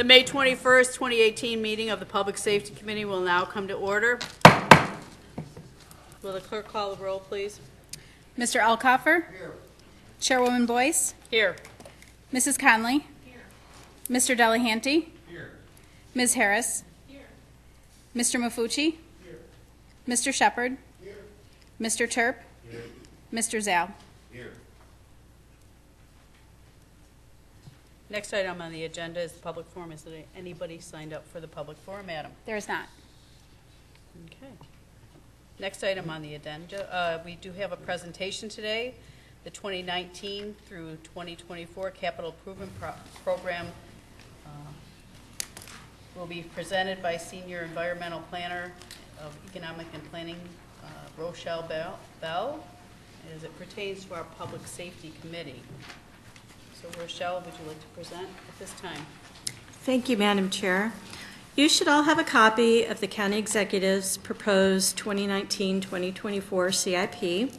The May 21st, 2018 meeting of the Public Safety Committee will now come to order. Will the clerk call the roll, please? Mr. Alcoffer? Here. Chairwoman Boyce? Here. Mrs. Conley? Here. Mr. Delahanty? Here. Ms. Harris? Here. Mr. Mafucci? Here. Mr. Shepard? Here. Mr. Terp? Here. Mr. Zal? Here. Next item on the agenda is the public forum. Is there anybody signed up for the public forum, madam? There is not. Okay. Next item on the agenda, we do have a presentation today. The 2019 through 2024 Capital Improvement Program will be presented by Senior Environmental Planner of Economic and Planning, Rochelle Bell, as it pertains to our Public Safety Committee. So Rochelle, would you like to present at this time? Thank you, Madam Chair. You should all have a copy of the County Executive's proposed 2019-2024 CIP.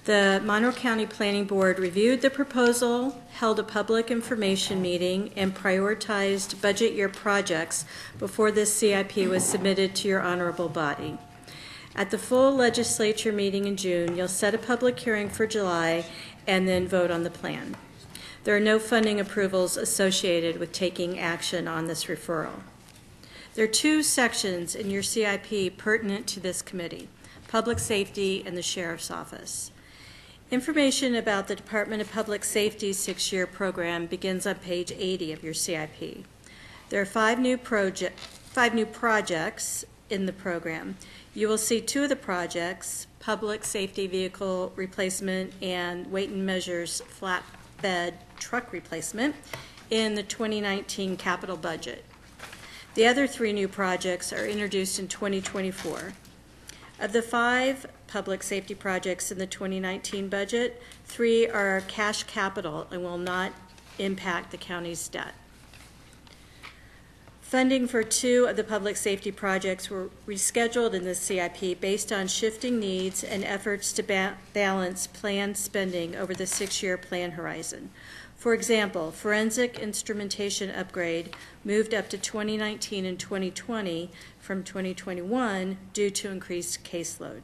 The Monroe County Planning Board reviewed the proposal, held a public information meeting, and prioritized budget year projects before this CIP was submitted to your honorable body. At the full legislature meeting in June, you'll set a public hearing for July and then vote on the plan. There are no funding approvals associated with taking action on this referral. There are two sections in your CIP pertinent to this committee: Public Safety and the Sheriff's Office. Information about the Department of Public Safety's 6-year program begins on page 80 of your CIP. There are five new projects in the program. You will see two of the projects, Public Safety Vehicle Replacement and Weight and Measures Flatbed Truck Replacement, in the 2019 capital budget. The other three new projects are introduced in 2024. Of the five public safety projects in the 2019 budget, three are cash capital and will not impact the county's debt. Funding for two of the public safety projects were rescheduled in the CIP based on shifting needs and efforts to balance planned spending over the 6-year plan horizon. For example, forensic instrumentation upgrade moved up to 2019 and 2020 from 2021 due to increased caseload.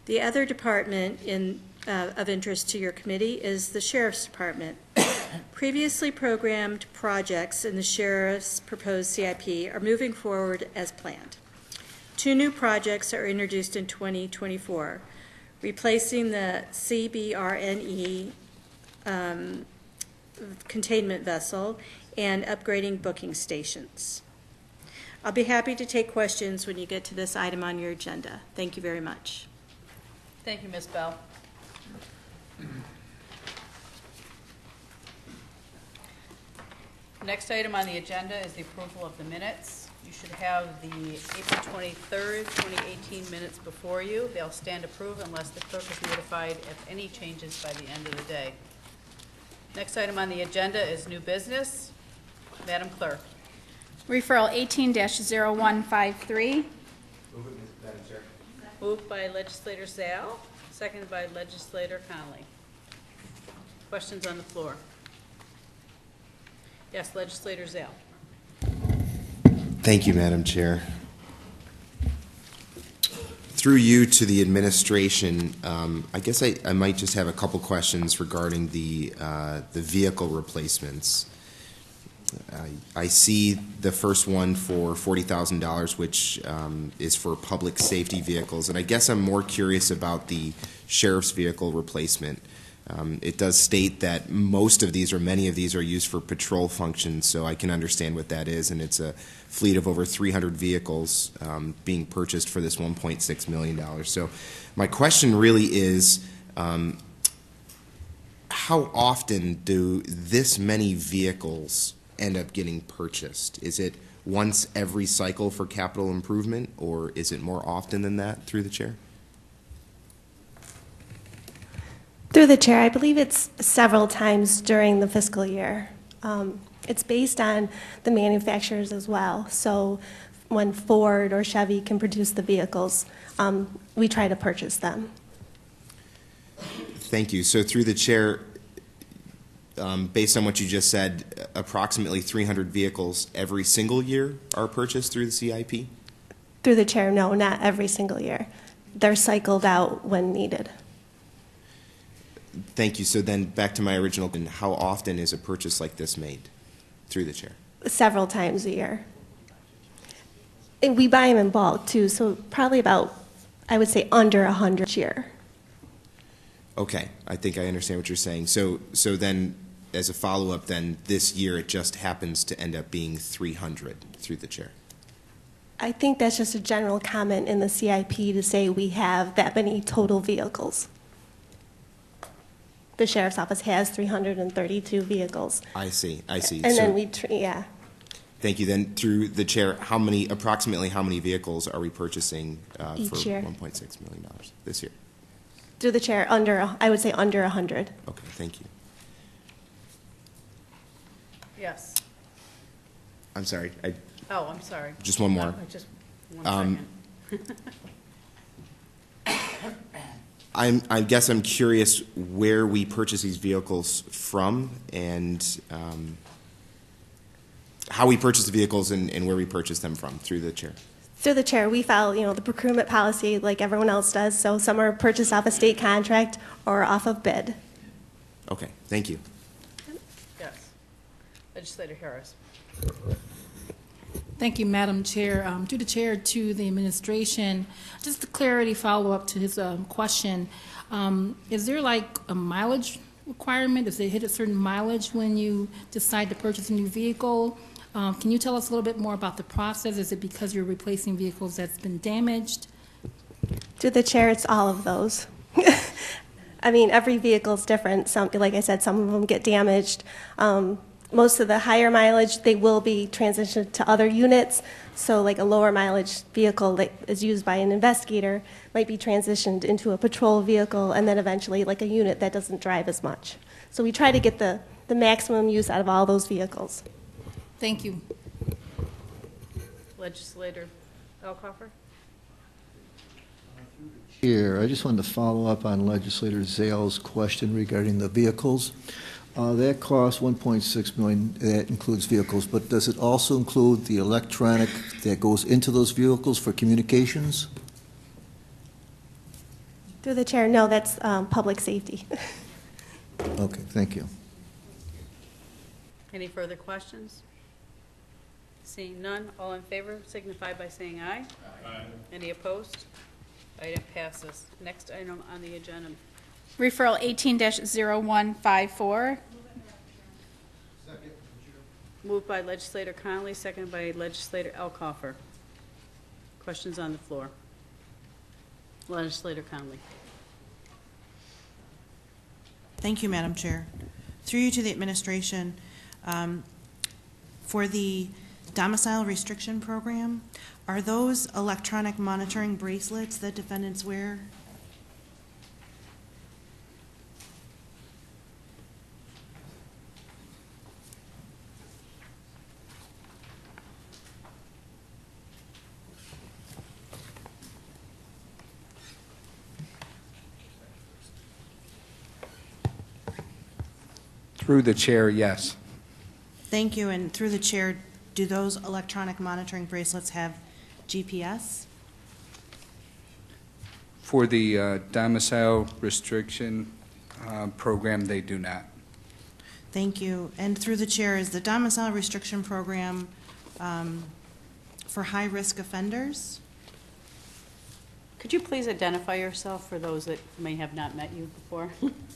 The other department of interest to your committee is the Sheriff's Department. Previously programmed projects in the Sheriff's proposed CIP are moving forward as planned. Two new projects are introduced in 2024, replacing the CBRNE containment vessel and upgrading booking stations. I'll be happy to take questions when you get to this item on your agenda. Thank you very much. Thank you, Ms. Bell. Next item on the agenda is the approval of the minutes. You should have the April 23rd, 2018 minutes before you. They'll stand approved unless the clerk is notified of any changes by the end of the day. Next item on the agenda is new business. Madam Clerk. Referral 18-0153. Move it, Madam Chair. Moved by Legislator Zal, seconded by Legislator Conley. Questions on the floor? Yes, Legislator Zal. Thank you, Madam Chair. Through you to the administration, I guess I might just have a couple questions regarding the vehicle replacements. I see the first one for $40,000, which is for public safety vehicles, and I guess I'm more curious about the sheriff's vehicle replacement. It does state that most of these, or many of these, are used for patrol functions, so I can understand what that is, and it's a fleet of over 300 vehicles being purchased for this $1.6 million. So my question really is, how often do this many vehicles end up getting purchased? Is it once every cycle for capital improvement, or is it more often than that, through the chair? Through the chair, I believe it's several times during the fiscal year. It's based on the manufacturers as well. So when Ford or Chevy can produce the vehicles, we try to purchase them. Thank you. So through the chair, based on what you just said, approximately 300 vehicles every single year are purchased through the CIP? Through the chair, no, not every single year. They're cycled out when needed. Thank you. So then back to my original, how often is a purchase like this made through the chair? Several times a year. And we buy them in bulk too, so probably about, I would say, under 100 a year. Okay, I think I understand what you're saying. So then, as a follow-up, then this year it just happens to end up being 300 through the chair. I think that's just a general comment in the CIP to say we have that many total vehicles. The sheriff's office has 332 vehicles. I see. And So, then yeah. thank you. Then through the chair, approximately how many vehicles are we purchasing Each for year. $1.6 million this year? Through the chair, I would say under 100. Okay, thank you. Yes. I'm sorry. Oh, I'm sorry. Just one more. Just 1 second. I guess I'm curious where we purchase these vehicles from and how we purchase the vehicles and where we purchase them from through the chair. Through the chair, we file, the procurement policy like everyone else does. So some are purchased off a state contract or off of bid. Okay, thank you. Yes. Legislator Harris. Thank you, Madam Chair. Through the chair to the administration, just a clarity follow-up to his question. Is there like a mileage requirement? Does it hit a certain mileage when you decide to purchase a new vehicle? Can you tell us a little bit more about the process? Is it because you're replacing vehicles that's been damaged? Through the chair, it's all of those. I mean, every vehicle is different. Some, like I said, some of them get damaged. Most of the higher mileage, they will be transitioned to other units. So like a lower mileage vehicle that is used by an investigator might be transitioned into a patrol vehicle and then eventually like a unit that doesn't drive as much. So we try to get the maximum use out of all those vehicles. Thank you. Legislator Elkoffer. Here, I just wanted to follow up on Legislator Zale's question regarding the vehicles. That costs $1.6 million. That includes vehicles, but does it also include the electronic that goes into those vehicles for communications? Through the chair, no, that's public safety. Okay, thank you. Any further questions? Seeing none, all in favor signify by saying aye. Aye. Any opposed? Item passes. Next item on the agenda. Referral 18-0154. Moved by Legislator Connolly, seconded by Legislator Elkoffer. Questions on the floor? Legislator Connolly. Thank you, Madam Chair. Through you to the administration, for the domicile restriction program, are those electronic monitoring bracelets that defendants wear? Through the chair, yes. Thank you, and through the chair, do those electronic monitoring bracelets have GPS? For the domicile restriction program, they do not. Thank you. And through the chair, is the domicile restriction program for high-risk offenders? Could you please identify yourself for those that may have not met you before?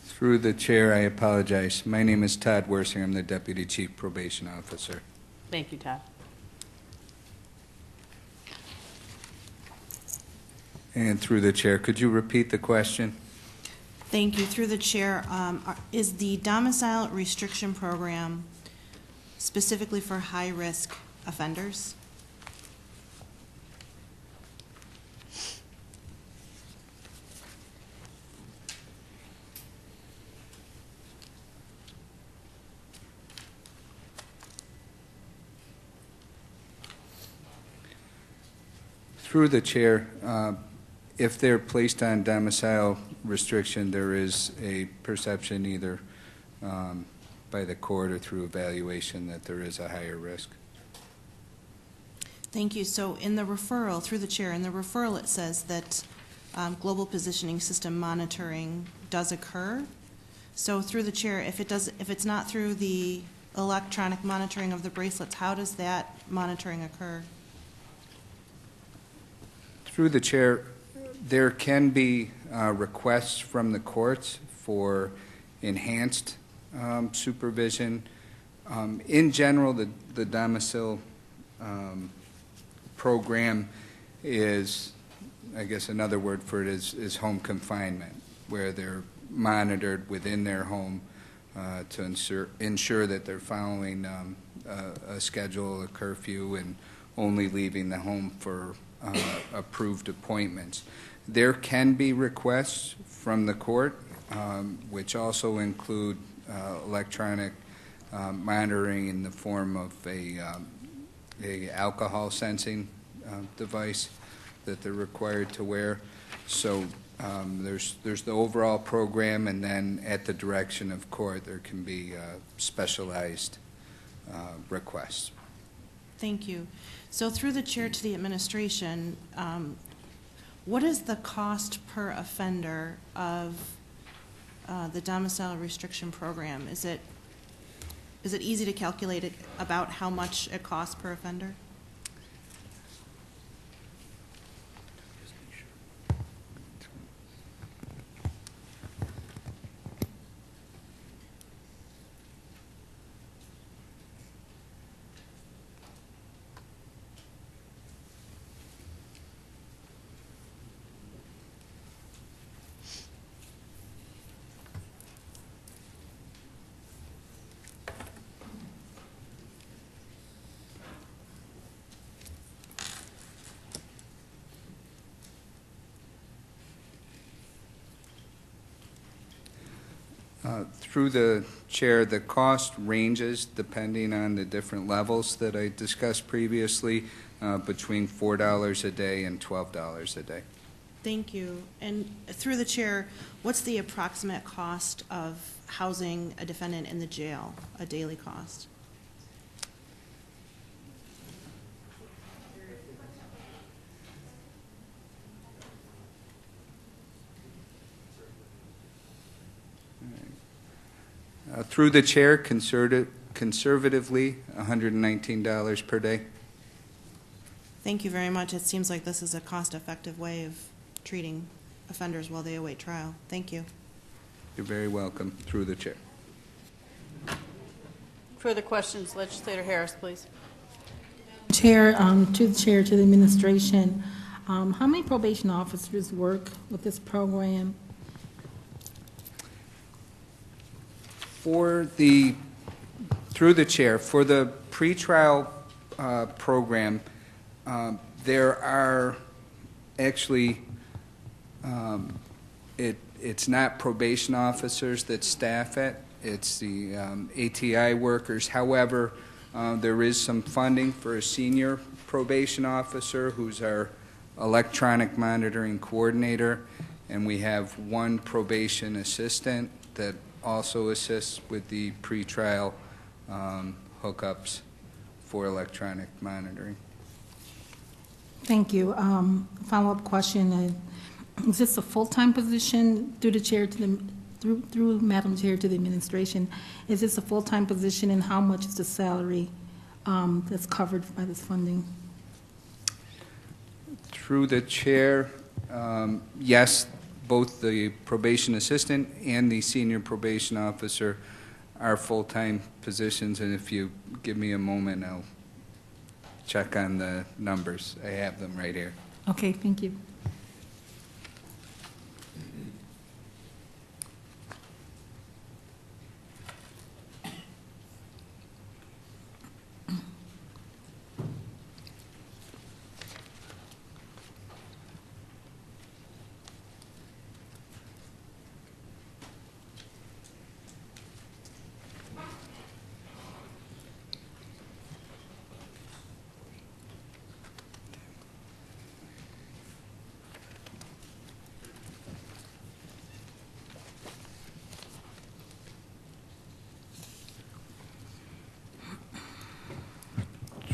Through the chair, I apologize. My name is Todd Wersing. I'm the Deputy Chief Probation Officer. Thank you, Todd. And through the chair, could you repeat the question? Thank you. Through the chair, is the domicile restriction program specifically for high-risk offenders? Through the chair, if they're placed on domicile restriction, there is a perception either by the court or through evaluation that there is a higher risk. Thank you. So in the referral, through the chair, in the referral, it says that global positioning system monitoring does occur. So through the chair, if it's not through the electronic monitoring of the bracelets, how does that monitoring occur? Through the chair, there can be requests from the courts for enhanced supervision. In general, the domicile program is, I guess another word for it is home confinement, where they're monitored within their home to ensure that they're following a schedule, a curfew, and only leaving the home for approved appointments. There can be requests from the court, which also include electronic monitoring in the form of a alcohol sensing device that they're required to wear. So there's the overall program, and then at the direction of court, there can be specialized requests. Thank you. So through the chair to the administration, what is the cost per offender of the domicile restriction program? Is it easy to calculate about how much it costs per offender? Through the chair, the cost ranges depending on the different levels that I discussed previously, between $4 a day and $12 a day. Thank you. And through the chair, what's the approximate cost of housing a defendant in the jail, a daily cost? Through the chair, conservatively, $119 per day. Thank you very much. It seems like this is a cost-effective way of treating offenders while they await trial. Thank you. You're very welcome. Through the chair. Further questions, Legislator Harris, please. Chair, to the chair, to the administration, how many probation officers work with this program? Through the chair, for the pretrial program, there are actually, it's not probation officers that staff it, it's the ATI workers. However, there is some funding for a senior probation officer who's our electronic monitoring coordinator, and we have one probation assistant that also assists with the pretrial hookups for electronic monitoring. Thank you. Follow-up question: is this a full-time position? Through the chair to the through Madam Chair to the administration, is this a full-time position, and how much is the salary that's covered by this funding? Through the chair, yes. Both the probation assistant and the senior probation officer are full-time positions, and if you give me a moment, I'll check on the numbers. I have them right here. Okay, thank you.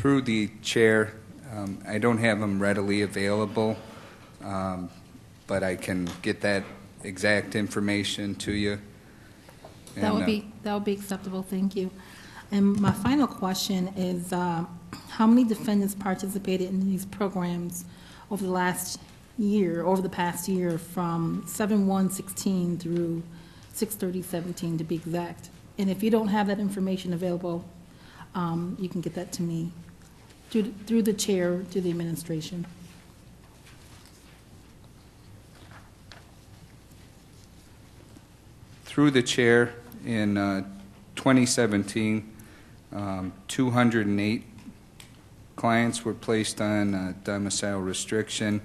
Through the chair, I don't have them readily available, but I can get that exact information to you. That would be acceptable, thank you. And my final question is, how many defendants participated in these programs over the past year, from 7/1/16 through 6/30/17 to be exact? And if you don't have that information available, you can get that to me through the chair to the administration. Through the chair, in 2017, 208 clients were placed on domicile restriction,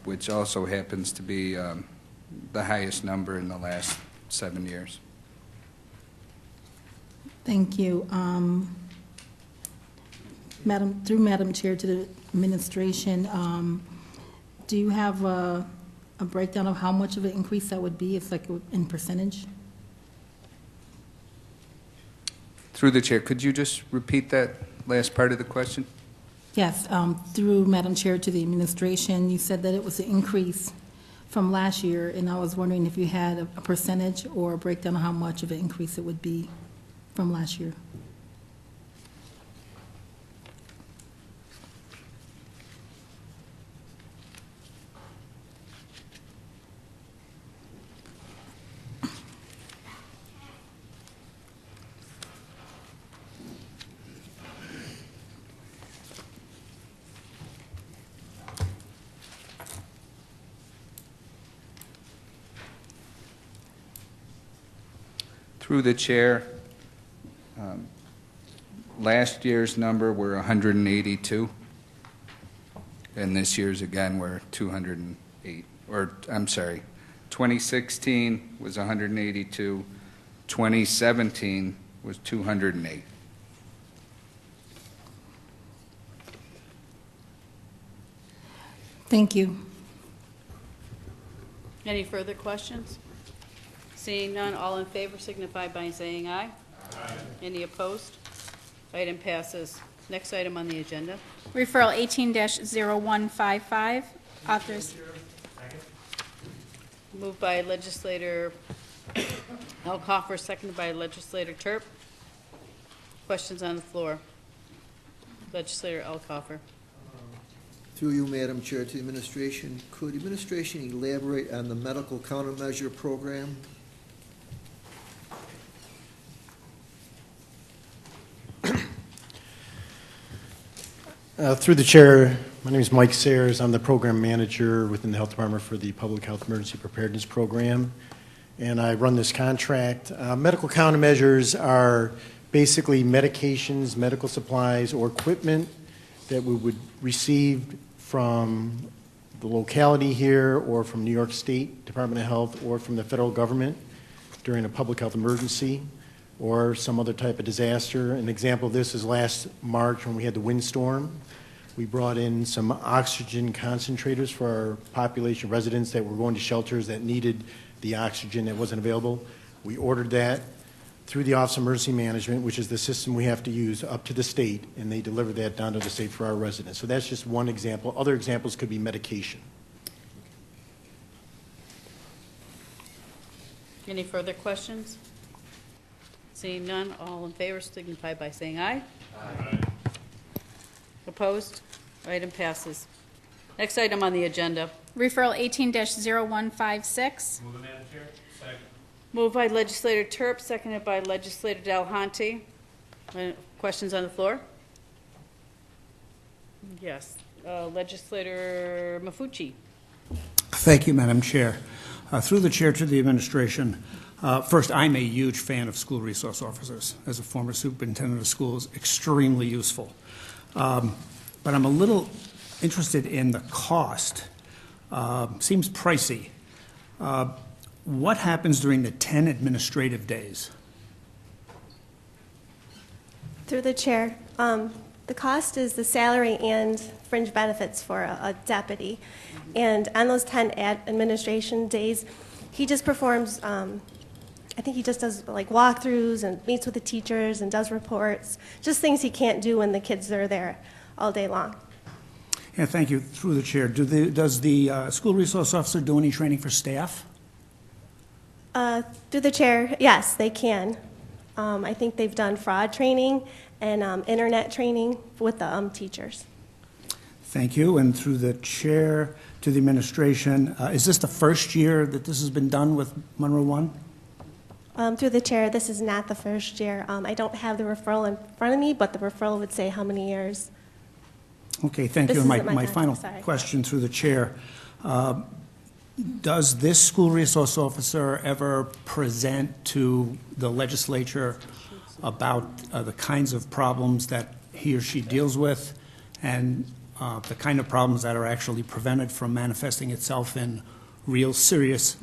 which also happens to be the highest number in the last 7 years. Thank you. Through Madam Chair to the administration, do you have a breakdown of how much of an increase that would be? It's like in percentage? Through the chair, could you just repeat that last part of the question? Yes, through Madam Chair to the administration, you said that it was an increase from last year, and I was wondering if you had a percentage or a breakdown of how much of an increase it would be from last year. Through the chair, last year's number were 182, and this year's again were 208. Or, I'm sorry, 2016 was 182, 2017 was 208. Thank you. Any further questions? Seeing none, all in favor signify by saying aye. Aye. Any opposed? Item passes. Next item on the agenda. Referral 18-0155, authors. Moved by Legislator Alcoffer, seconded by Legislator Turp. Questions on the floor? Legislator Alcoffer. Through you, Madam Chair, to the administration, could administration elaborate on the medical countermeasure program? Through the chair, my name is Mike Sayers. I'm the program manager within the Health Department for the Public Health Emergency Preparedness Program, and I run this contract. Medical countermeasures are basically medications, medical supplies, or equipment that we would receive from the locality here or from New York State Department of Health or from the federal government during a public health emergency or some other type of disaster. An example of this is last March when we had the windstorm. We brought in some oxygen concentrators for our population residents that were going to shelters that needed the oxygen that wasn't available. We ordered that through the Office of Emergency Management, which is the system we have to use up to the state, and they delivered that down to the state for our residents. So that's just one example. Other examples could be medication. Any further questions? Seeing none, all in favor signify by saying aye. Aye. Opposed? Item passes. Next item on the agenda. Referral 18-0156. Move it, Madam Chair. Second. Moved by Legislator Turp, seconded by Legislator Delhonte. Questions on the floor? Yes. Legislator Mafucci. Thank you, Madam Chair. Through the chair to the administration, first, I'm a huge fan of school resource officers. As a former superintendent of schools, extremely useful. But I'm a little interested in the cost. Seems pricey. What happens during the 10 administrative days? Through the chair, the cost is the salary and fringe benefits for a deputy. And on those 10 administration days, he just performs I think he just does like walkthroughs and meets with the teachers and does reports, just things he can't do when the kids are there all day long. And thank you. Through the chair, does the school resource officer do any training for staff? Through the chair, yes, they can. I think they've done fraud training and internet training with the teachers. Thank you. And through the chair to the administration, is this the first year that this has been done with Monroe 1? Through the chair, this is not the first year. I don't have the referral in front of me, but the referral would say how many years. Okay, thank This you. And isn't my my time, final sorry. question through the chair. Does this school resource officer ever present to the legislature about the kinds of problems that he or she deals with and the kind of problems that are actually prevented from manifesting itself in real serious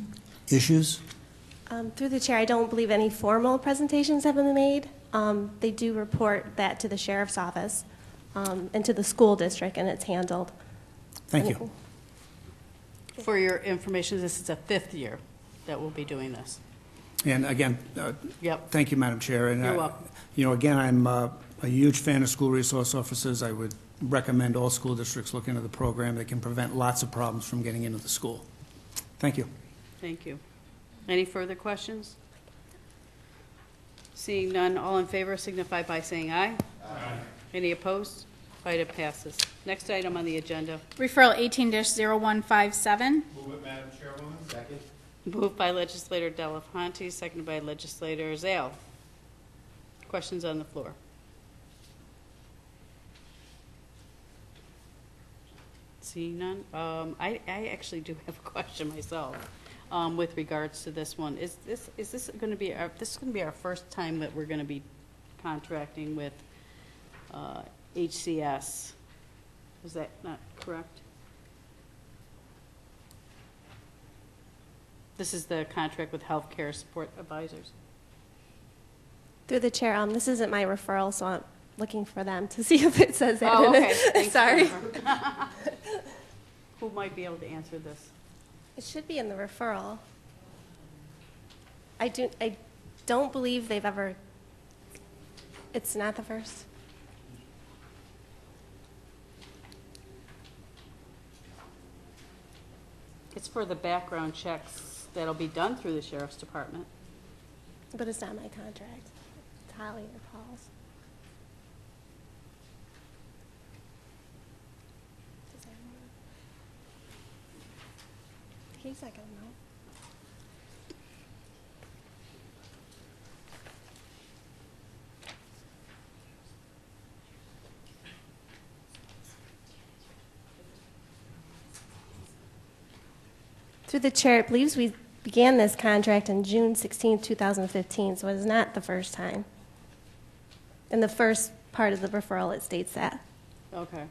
issues? Through the chair, I don't believe any formal presentations have been made. They do report that to the sheriff's office and to the school district, and it's handled. Thank you. For your information, this is the 5th year that we'll be doing this. And again, Yep. thank you, Madam Chair. And, You're welcome. You know, again, I'm a huge fan of school resource officers. I would recommend all school districts look into the program. They can prevent lots of problems from getting into the school. Thank you. Thank you. Any further questions? Seeing none, all in favor signify by saying aye. Aye. Any opposed? Item passes. Next item on the agenda. Referral 18-0157. Move it, Madam Chairwoman. Second. Moved by legislator Delafonte, seconded by legislator Zale. Questions on the floor? Seeing none, I actually do have a question myself with regards to this one. Is this going to be our first time that we're going to be contracting with HCS? Is that not correct? This is the contract with Healthcare Support Advisors. Through the chair, this isn't my referral, so I'm looking for them to see if it says that. Oh, in okay. it. Thanks, Sorry. Jennifer. Who might be able to answer this? It should be in the referral. I don't believe they've ever. It's not the first. It's for the background checks that'll be done through the Sheriff's Department. But it's not my contract. It's Holly or Paul's. Does anyone know? He's not gonna know. Through the chair, it believes we began this contract on June 16, 2015, so it is not the first time. In the first part of the referral, it states that. Okay.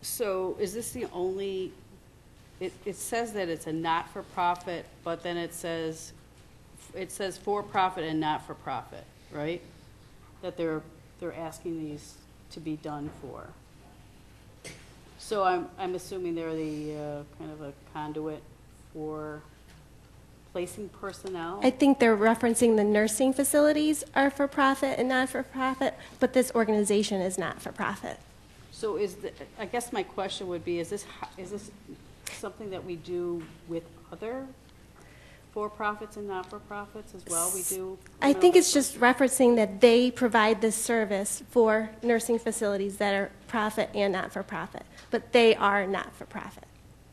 So is this the only, it says that it's a not-for-profit, but then it says for-profit and not-for-profit, right? That they're asking these to be done for. So I'm assuming they're the kind of a conduit for placing personnel? I think they're referencing the nursing facilities are for profit and not for profit, but this organization is not for profit. So I guess my question would be, is this something that we do with other for-profits and not-for-profits as well? We do? I think it's just referencing that they provide this service for nursing facilities that are profit and not for profit, but they are not for profit.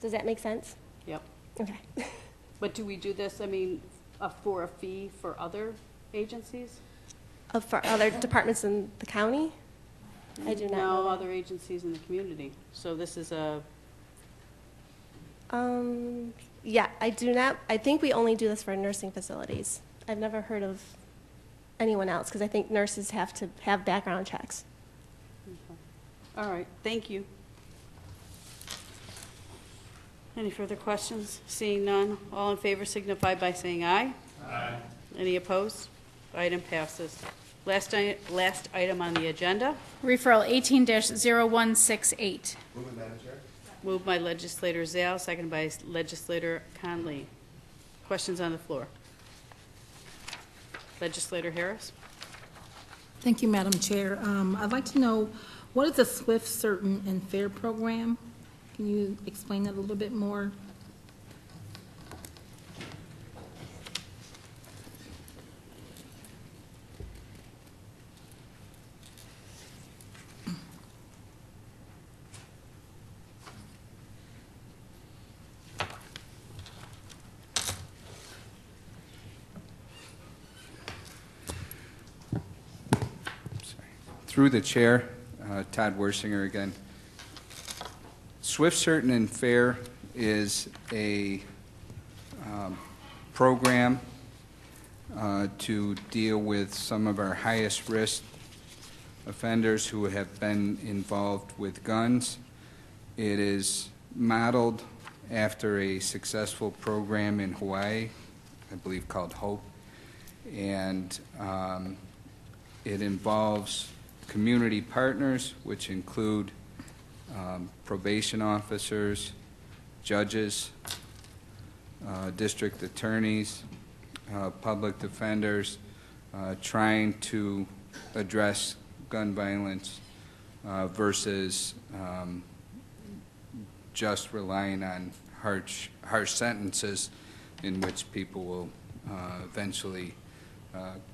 Does that make sense? Yep. Okay. But do we do this, I mean, for a fee for other agencies? For other departments in the county? I do not know No, that. other agencies in the community. So this is a, Yeah, I do not, I think we only do this for nursing facilities. I've never heard of anyone else, because I think nurses have to have background checks. all right, thank you. Any further questions? Seeing none, all in favor signify by saying aye. Aye. Any opposed? Item passes. Last item on the agenda. Referral 18-0168. Move it, Madam Chair. Moved by legislator Zale, seconded by legislator Conley. Questions on the floor? Legislator Harris? Thank you, Madam Chair. I'd like to know, what is the Swift, Certain, and Fair program? Can you explain that a little bit more? Through the chair, Todd Wersinger again. Swift, Certain, and Fair is a program to deal with some of our highest risk offenders who have been involved with guns. It is modeled after a successful program in Hawaii, I believe called HOPE, and it involves community partners, which include probation officers, judges, district attorneys, public defenders, trying to address gun violence versus just relying on harsh sentences in which people will eventually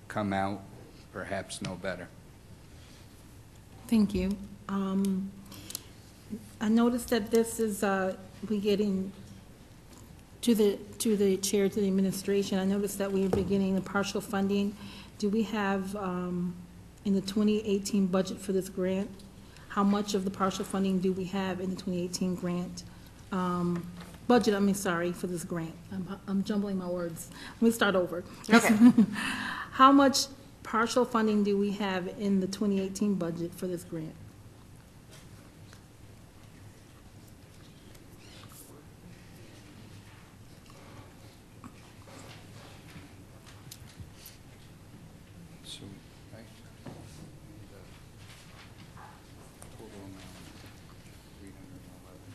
come out, perhaps know better. Thank you. I noticed that this is, we getting to the chair, to the administration. I noticed that we are beginning the partial funding. Do we have, in the 2018 budget for this grant, how much of the partial funding do we have in the 2018 grant? Budget, I mean, sorry, for this grant. I'm jumbling my words. Let me start over. Okay. How much partial funding do we have in the 2018 budget for this grant? So, right, the total amount, 311,610.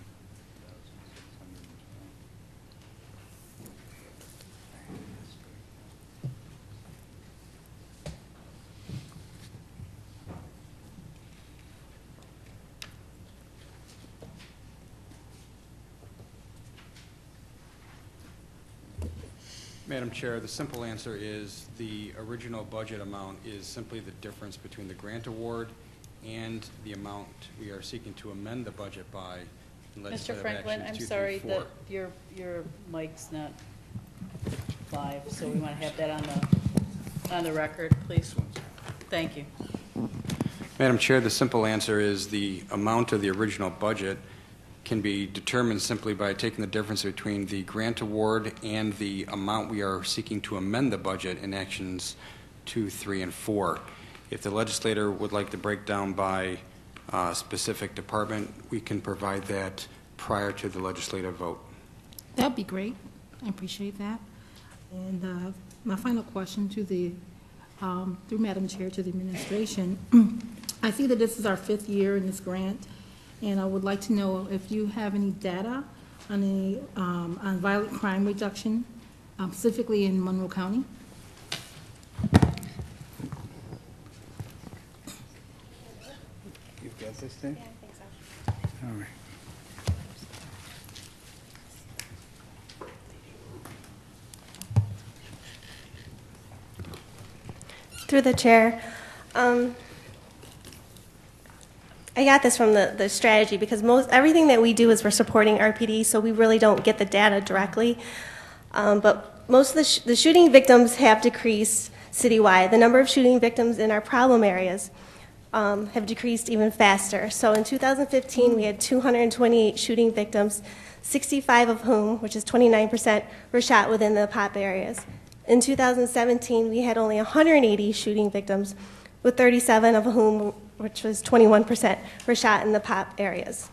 Madam Chair, the simple answer is the original budget amount is simply the difference between the grant award and the amount we are seeking to amend the budget by in Mr. legislative Franklin, I'm actions sorry 2 through 4. that your mic's not live, so we want to have that on the record, please. Thank you. Madam Chair, the simple answer is the amount of the original budget can be determined simply by taking the difference between the grant award and the amount we are seeking to amend the budget in actions 2, 3, and 4. If the legislator would like to break down by specific department, we can provide that prior to the legislative vote. That'd be great. I appreciate that. And my final question to the, through Madam Chair, to the administration. I see that this is our 5th year in this grant, and I would like to know if you have any data on on violent crime reduction, specifically in Monroe County. You've got this thing? Yeah, I think so. All right. Through the chair, I got this from the strategy because everything that we do is we're supporting RPD, so we really don't get the data directly. But most of the shooting victims have decreased citywide. The number of shooting victims in our problem areas have decreased even faster. So in 2015, we had 228 shooting victims, 65 of whom, which is 29%, were shot within the POP areas. In 2017, we had only 180 shooting victims, with 37 of whom, which was 21%, were shot in the POP areas.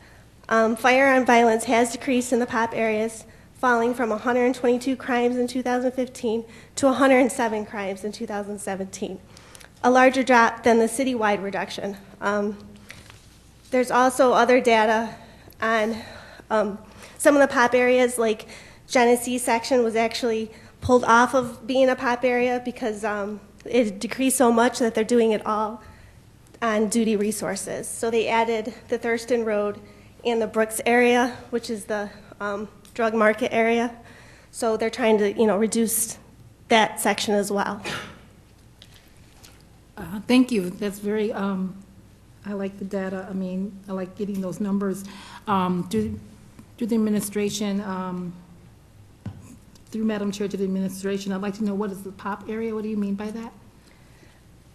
Firearm violence has decreased in the POP areas, falling from 122 crimes in 2015 to 107 crimes in 2017, a larger drop than the citywide reduction. There's also other data on some of the POP areas, like Genesee section was actually pulled off of being a POP area because it decreased so much that they're doing it all on duty resources. So they added the Thurston Road and the Brooks area, which is the drug market area. So they're trying to, reduce that section as well. Thank you. That's very, I like the data. I mean, I like getting those numbers. Do the administration, through Madam Chair to the administration, I'd like to know, what is the POP area? What do you mean by that?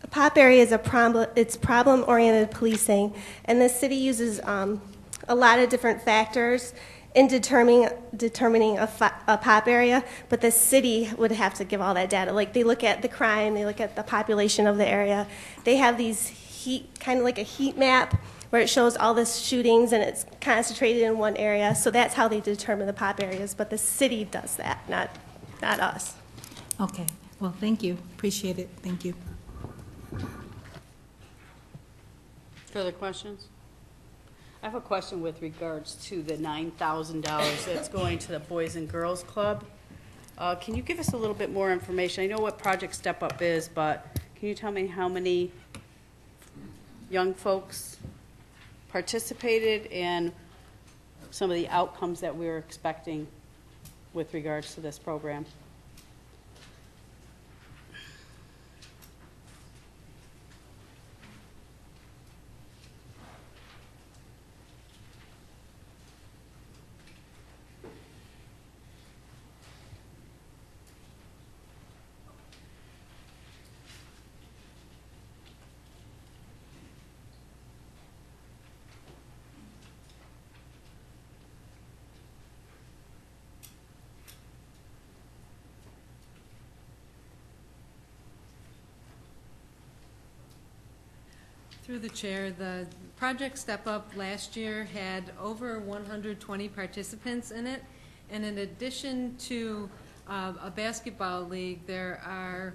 A POP area is it's problem-oriented policing, and the city uses a lot of different factors in determining a POP area, but the city would have to give all that data. Like, they look at the crime, they look at the population of the area. They have these kind of like a heat map where it shows all the shootings and it's concentrated in one area. So that's how they determine the POP areas, but the city does that, not us. Okay. Well, thank you. Appreciate it. Thank you. Further questions? I have a question with regards to the $9,000 that's going to the Boys and Girls Club. Can you give us a little bit more information? I know what Project Step Up is, but can you tell me how many young folks participated and some of the outcomes that we're expecting with regards to this program? Through the chair, the Project Step Up last year had over 120 participants in it, and in addition to a basketball league, there are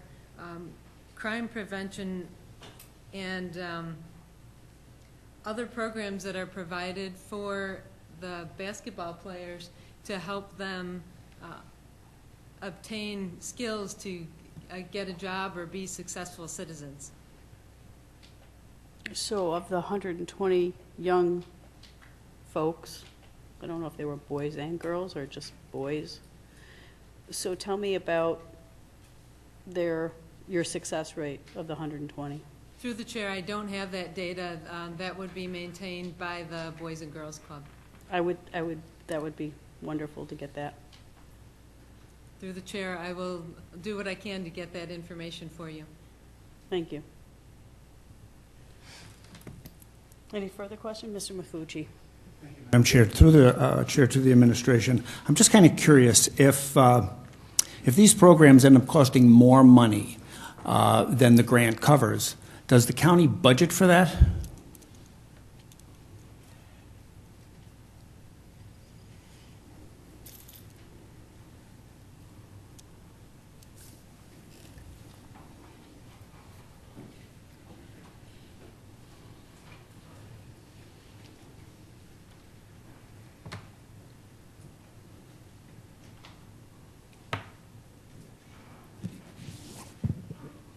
crime prevention and other programs that are provided for the basketball players to help them obtain skills to get a job or be successful citizens. So of the 120 young folks, I don't know if they were boys and girls or just boys. So tell me about your success rate of the 120. Through the chair, I don't have that data. That would be maintained by the Boys and Girls Club. That would be wonderful to get that. Through the chair, I will do what I can to get that information for you. Thank you. Any further question? Mr. Mafucci. Madam Chair, through the chair to the administration, I'm just kind of curious if these programs end up costing more money than the grant covers, does the county budget for that?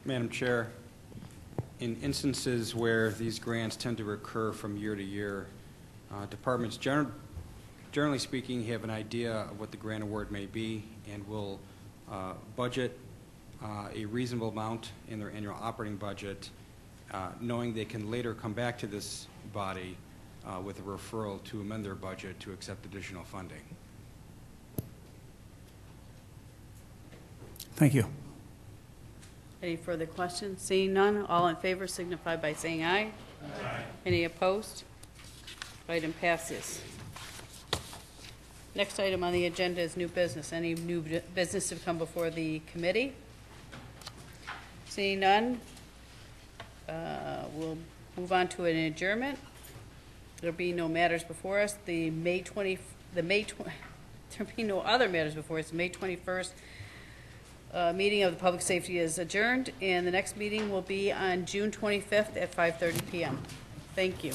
Madam Chair, in instances where these grants tend to recur from year to year, departments generally speaking have an idea of what the grant award may be and will budget a reasonable amount in their annual operating budget, knowing they can later come back to this body with a referral to amend their budget to accept additional funding. Thank you. Any further questions? Seeing none, all in favor signify by saying aye. Aye. Any opposed? Item passes. Next item on the agenda is new business. Any new business to come before the committee? Seeing none, we'll move on to an adjournment. There'll be no matters before us. There'll be no other matters before us. The May 21st meeting of the Public Safety is adjourned, and the next meeting will be on June 25th at 5:30 p.m. Thank you.